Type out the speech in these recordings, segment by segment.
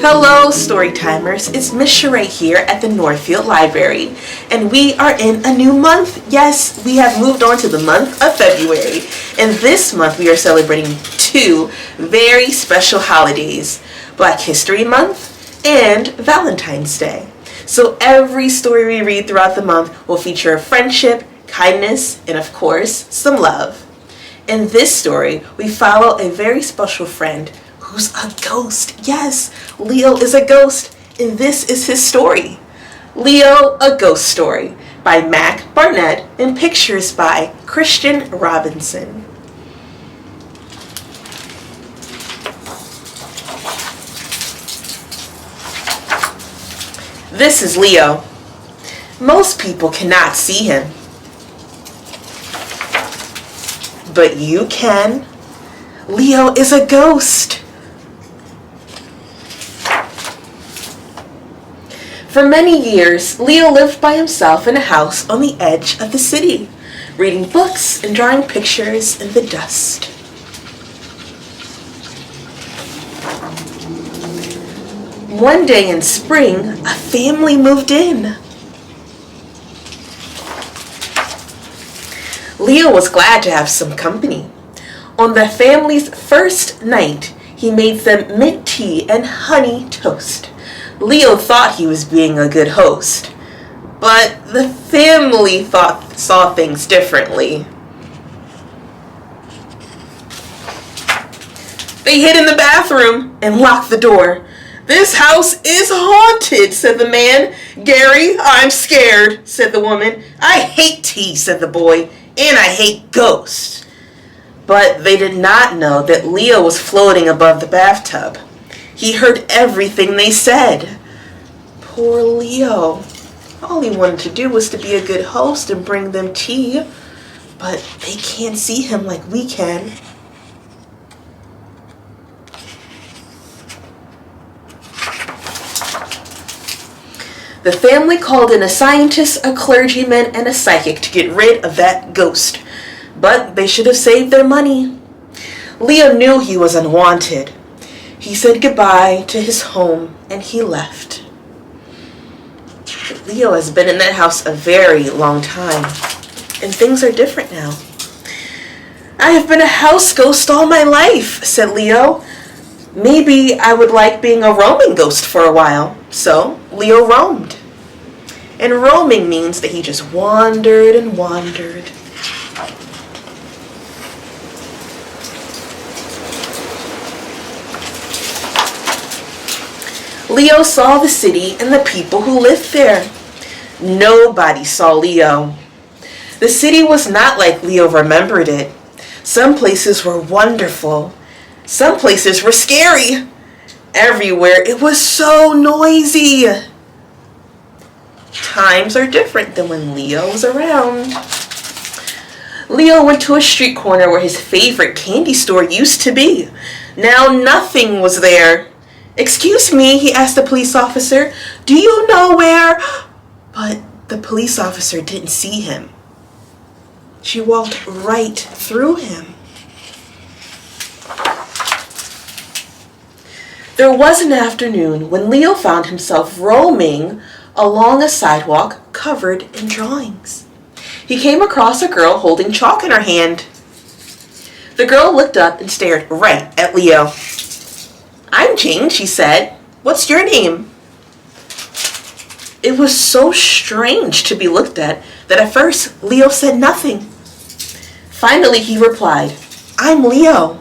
Hello, Storytimers. It's Miss Sheree here at the Northfield Library, and we are in a new month. Yes, we have moved on to the month of February, and this month we are celebrating two very special holidays, Black History Month and Valentine's Day. So every story we read throughout the month will feature friendship, kindness, and of course, some love. In this story, we follow a very special friend who's a ghost. Yes, Leo is a ghost, and this is his story. Leo, a Ghost Story by Mac Barnett and pictures by Christian Robinson. This is Leo. Most people cannot see him, but you can. Leo is a ghost. For many years, Leo lived by himself in a house on the edge of the city, reading books and drawing pictures in the dust. One day in spring, a family moved in. Leo was glad to have some company. On the family's first night, he made them mint tea and honey toast. Leo thought he was being a good host, but the family saw things differently. They hid in the bathroom and locked the door. "This house is haunted," said the man. "Gary, I'm scared," said the woman. "I hate tea," said the boy, "and I hate ghosts." But they did not know that Leo was floating above the bathtub. He heard everything they said. Poor Leo. All he wanted to do was to be a good host and bring them tea, but they can't see him like we can. The family called in a scientist, a clergyman, and a psychic to get rid of that ghost, but they should have saved their money. Leo knew he was unwanted. He said goodbye to his home and he left. Leo has been in that house a very long time, and things are different now. "I have been a house ghost all my life," said Leo. "Maybe I would like being a roaming ghost for a while." So Leo roamed. And roaming means that he just wandered and wandered. Leo saw the city and the people who lived there. Nobody saw Leo. The city was not like Leo remembered it. Some places were wonderful. Some places were scary. Everywhere it was so noisy. Times are different than when Leo was around. Leo went to a street corner where his favorite candy store used to be. Now nothing was there. "Excuse me," he asked the police officer, "do you know where?" But the police officer didn't see him. She walked right through him. There was an afternoon when Leo found himself roaming along a sidewalk covered in drawings. He came across a girl holding chalk in her hand. The girl looked up and stared right at Leo. "I'm Jane," she said. "What's your name?" It was so strange to be looked at that at first Leo said nothing. Finally he replied, "I'm Leo."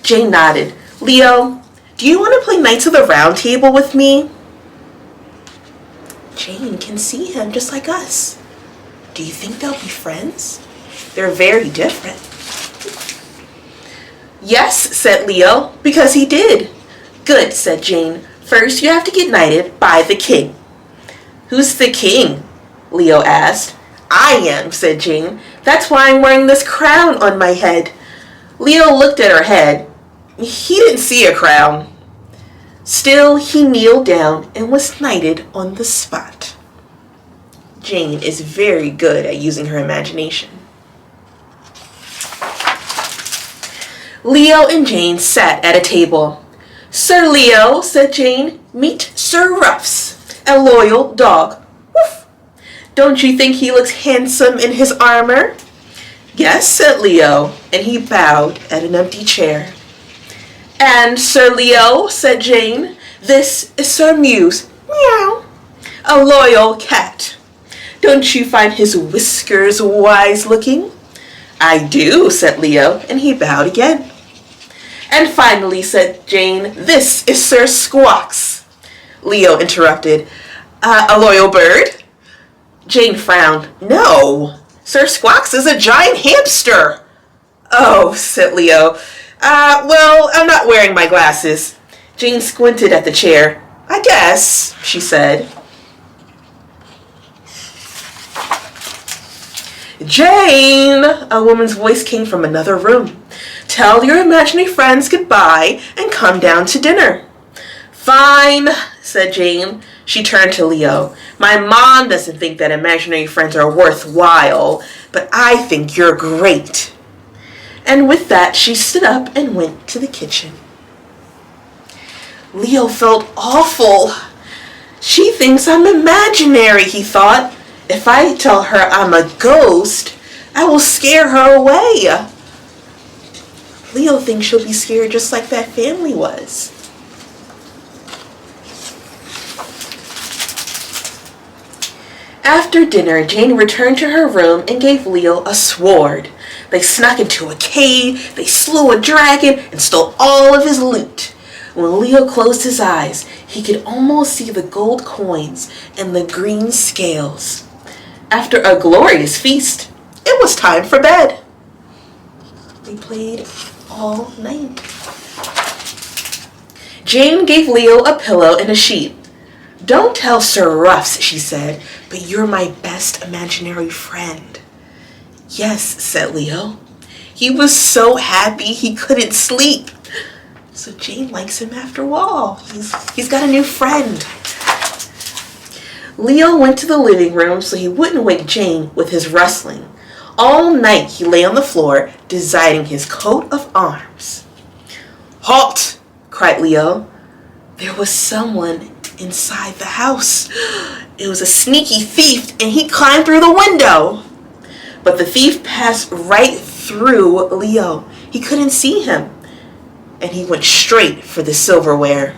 Jane nodded. "Leo, do you want to play Knights of the Round Table with me?" Jane can see him just like us. Do you think they'll be friends? They're very different. "Yes," said Leo, "because he did." "Good," said Jane. "First, you have to get knighted by the king." "Who's the king?" Leo asked. "I am," said Jane. "That's why I'm wearing this crown on my head." Leo looked at her head. He didn't see a crown. Still, he kneeled down and was knighted on the spot. Jane is very good at using her imagination. Leo and Jane sat at a table. "Sir Leo," said Jane, Meet Sir Ruffs, a loyal dog. Woof! Don't you think he looks handsome in his armor? Yes, said Leo, and he bowed at an empty chair. And Sir Leo, said Jane, this is Sir Muse, meow, a loyal cat. Don't you find his whiskers wise looking? I do, said Leo, and he bowed again. And finally, said Jane, this is Sir Squawks. Leo interrupted, a loyal bird? Jane frowned. No, Sir Squawks is a giant hamster. Oh, said Leo. Well, I'm not wearing my glasses. Jane squinted at the chair. I guess, she said. Jane, a woman's voice came from another room. Tell your imaginary friends goodbye and come down to dinner. Fine, said Jane. She turned to Leo. My mom doesn't think that imaginary friends are worthwhile, but I think you're great. And with that, she stood up and went to the kitchen. Leo felt awful. She thinks I'm imaginary, he thought. If I tell her I'm a ghost, I will scare her away. Leo thinks she'll be scared just like that family was. After dinner, Jane returned to her room and gave Leo a sword. They snuck into a cave, they slew a dragon, and stole all of his loot. When Leo closed his eyes, he could almost see the gold coins and the green scales. After a glorious feast, it was time for bed. They played all night. Jane gave Leo a pillow and a sheet. Don't tell Sir Ruffs, she said, but you're my best imaginary friend. Yes, said Leo. He was so happy he couldn't sleep. So Jane likes him after all. He's got a new friend. Leo went to the living room so he wouldn't wake Jane with his rustling. All night he lay on the floor, designing his coat of arms. Halt! Cried Leo. There was someone inside the house. It was a sneaky thief, and he climbed through the window. But the thief passed right through Leo. He couldn't see him, and he went straight for the silverware.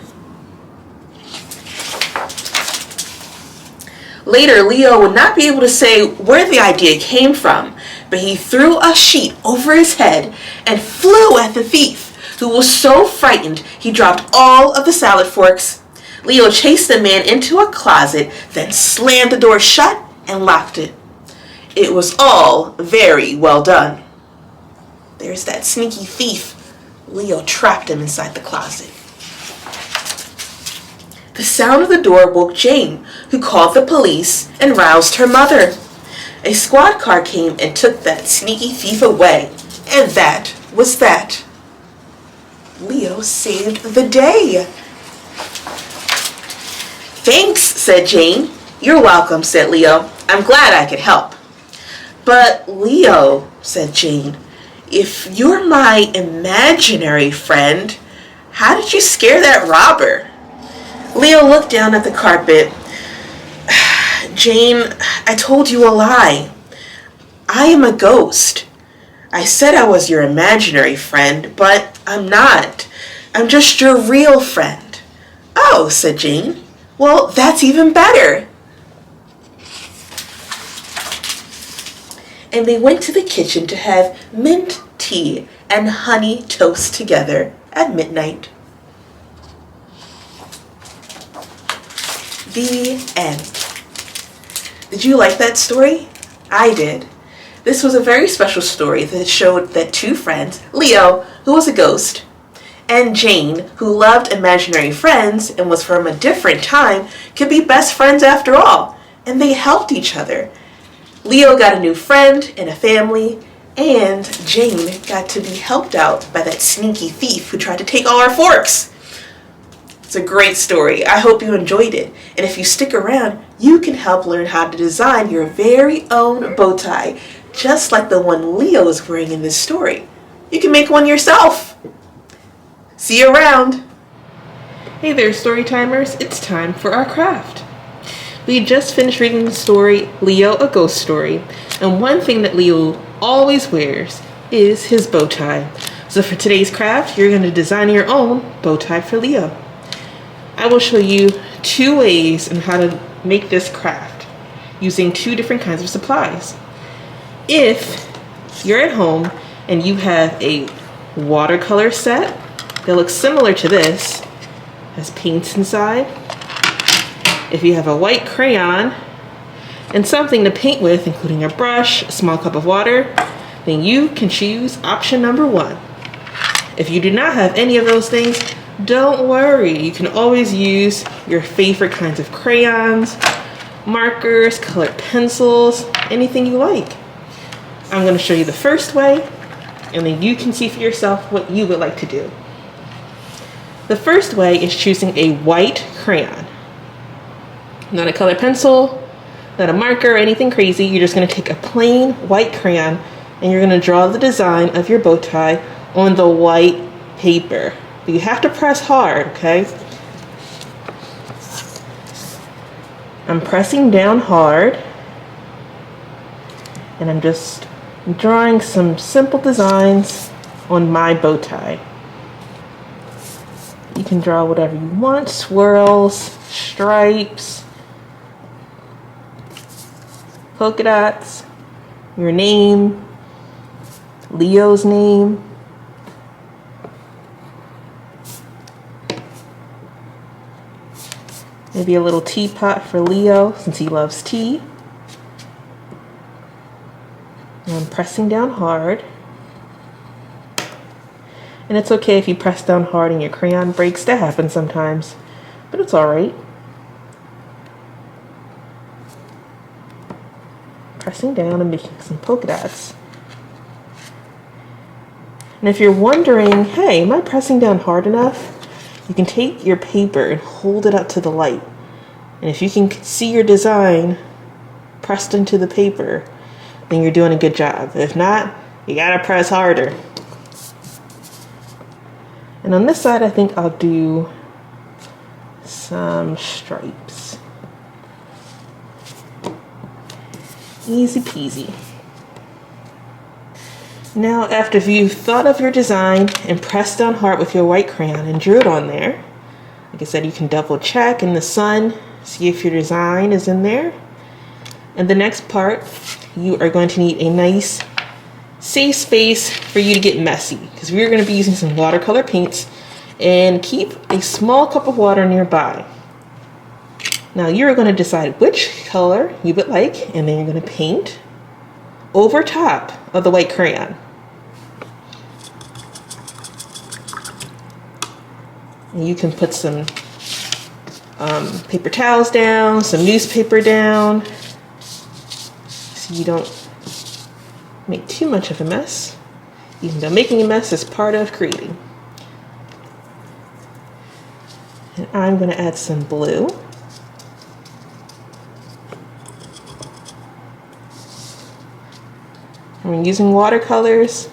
Later, Leo would not be able to say where the idea came from, but he threw a sheet over his head and flew at the thief, who was so frightened he dropped all of the salad forks. Leo chased the man into a closet, then slammed the door shut and locked it. It was all very well done. There's that sneaky thief. Leo trapped him inside the closet. The sound of the door woke Jane, who called the police and roused her mother. A squad car came and took that sneaky thief away, and that was that. Leo saved the day. Thanks, said Jane. You're welcome, said Leo. I'm glad I could help. But Leo, said Jane, if you're my imaginary friend, how did you scare that robber? Leo looked down at the carpet. Jane, I told you a lie. I am a ghost. I said I was your imaginary friend, but I'm not. I'm just your real friend. Oh, said Jane. Well, that's even better. And they went to the kitchen to have mint tea and honey toast together at midnight. The end. Did you like that story? I did. This was a very special story that showed that two friends, Leo, who was a ghost, and Jane, who loved imaginary friends and was from a different time, could be best friends after all, and they helped each other. Leo got a new friend and a family, and Jane got to be helped out by that sneaky thief who tried to take all our forks. It's a great story. I hope you enjoyed it. And if you stick around, you can help learn how to design your very own bow tie, just like the one Leo is wearing in this story. You can make one yourself. See you around. Hey there, Storytimers. It's time for our craft. We just finished reading the story, Leo, a Ghost Story, and one thing that Leo always wears is his bow tie. So for today's craft, you're going to design your own bow tie for Leo. I will show you 2 ways on how to make this craft using 2 different kinds of supplies. If you're at home and you have a watercolor set that looks similar to this, has paints inside. If you have a white crayon and something to paint with, including a brush, a small cup of water, then you can choose option number 1. If you do not have any of those things, don't worry. You can always use your favorite kinds of crayons, markers, colored pencils, anything you like. I'm going to show you the first way, and then you can see for yourself what you would like to do. The first way is choosing a white crayon. Not a colored pencil, not a marker or anything crazy. You're just going to take a plain white crayon and you're going to draw the design of your bow tie on the white paper. But you have to press hard, okay? I'm pressing down hard and I'm just drawing some simple designs on my bow tie. You can draw whatever you want, swirls, stripes, polka dots, your name, Leo's name. Maybe a little teapot for Leo since he loves tea. And I'm pressing down hard. And it's okay if you press down hard and your crayon breaks. That happens sometimes, but it's alright. Pressing down and making some polka dots. And if you're wondering, hey, am I pressing down hard enough? You can take your paper and hold it up to the light. And if you can see your design pressed into the paper, then you're doing a good job. If not, you gotta press harder. And on this side, I think I'll do some stripes. Easy peasy. Now, after you've thought of your design and pressed down hard with your white crayon and drew it on there, like I said, you can double check in the sun, see if your design is in there. And the next part, you are going to need a nice safe space for you to get messy, because we're going to be using some watercolor paints, and keep a small cup of water nearby. Now you're going to decide which color you would like, and then you're going to paint over top of the white crayon. And you can put some paper towels down, some newspaper down, so you don't make too much of a mess, even though making a mess is part of creating. And I'm going to add some blue. When using watercolors,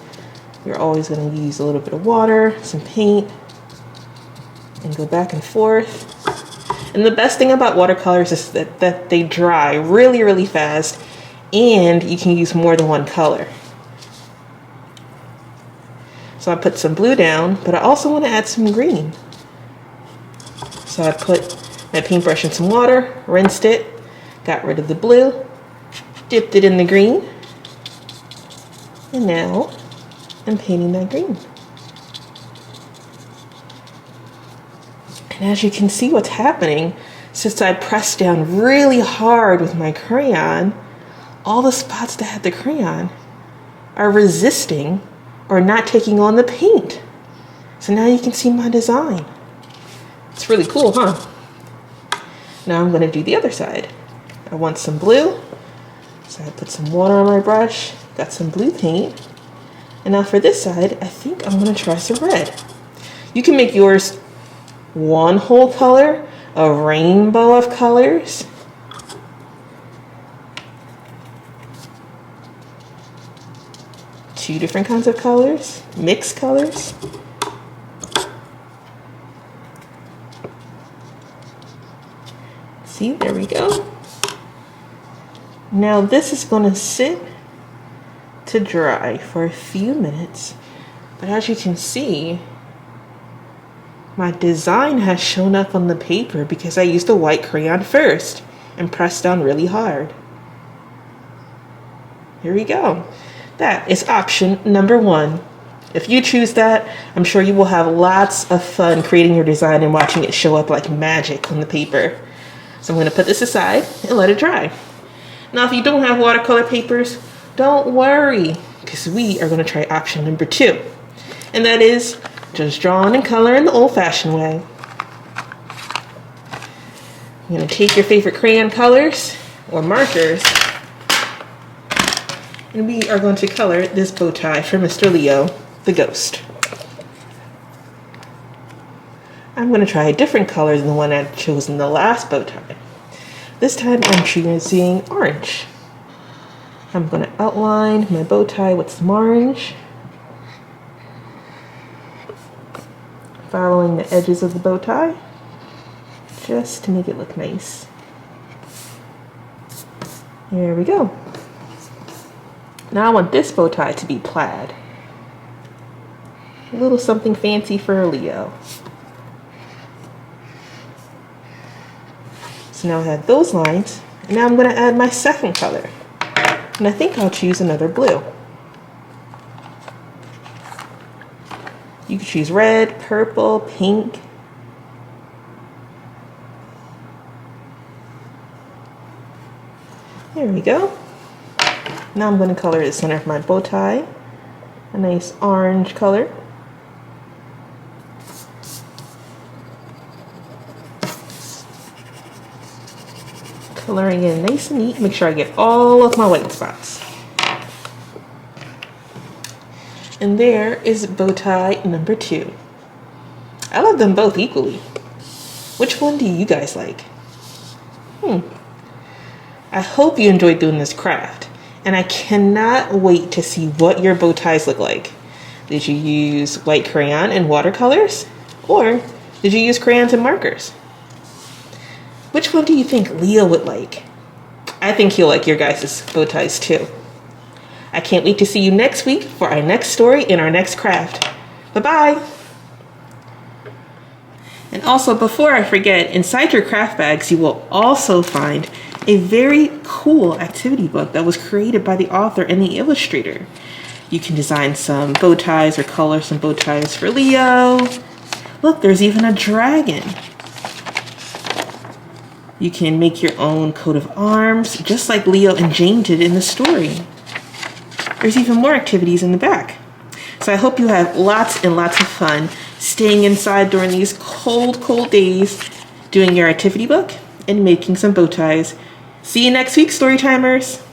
you're always going to use a little bit of water, some paint, and go back and forth. And the best thing about watercolors is that they dry really, really fast, and you can use more than one color. So I put some blue down, but I also want to add some green. So I put my paintbrush in some water, rinsed it, got rid of the blue, dipped it in the green, and now I'm painting that green. And as you can see what's happening, since I pressed down really hard with my crayon, all the spots that had the crayon are resisting or not taking on the paint. So now you can see my design. It's really cool, huh? Now I'm going to do the other side. I want some blue, so I put some water on my brush, got some blue paint. And now for this side, I think I'm going to try some red. You can make yours one whole color, a rainbow of colors. Two different kinds of colors, mixed colors. See, there we go. Now this is going to sit to dry for a few minutes. But as you can see, my design has shown up on the paper because I used a white crayon first and pressed down really hard. Here we go. That is option number 1. If you choose that, I'm sure you will have lots of fun creating your design and watching it show up like magic on the paper. So I'm going to put this aside and let it dry. Now, if you don't have watercolor papers, don't worry, because we are going to try option number 2. And that is just drawing and coloring the old-fashioned way. You're going to take your favorite crayon colors or markers, and we are going to color this bow tie for Mr. Leo, the ghost. I'm going to try a different color than the one I chose in the last bow tie. This time I'm choosing orange. I'm going to outline my bow tie with some orange, following the edges of the bow tie just to make it look nice. There we go. Now I want this bow tie to be plaid. A little something fancy for a Leo. So now I have those lines, and now I'm going to add my second color. And I think I'll choose another blue. You can choose red, purple, pink. There we go. Now I'm going to color the center of my bow tie a nice orange color. Coloring in nice and neat. Make sure I get all of my white spots. And there is bow tie number 2. I love them both equally. Which one do you guys like? I hope you enjoyed doing this craft, and I cannot wait to see what your bow ties look like. Did you use white crayon and watercolors? Or did you use crayons and markers? Which one do you think Leo would like? I think he'll like your guys' bow ties too. I can't wait to see you next week for our next story in our next craft. Bye-bye. And also, before I forget, inside your craft bags, you will also find a very cool activity book that was created by the author and the illustrator. You can design some bow ties or color some bow ties for Leo. Look, there's even a dragon. You can make your own coat of arms, just like Leo and Jane did in the story. There's even more activities in the back. So I hope you have lots and lots of fun staying inside during these cold, cold days, doing your activity book and making some bow ties. See you next week, Storytimers.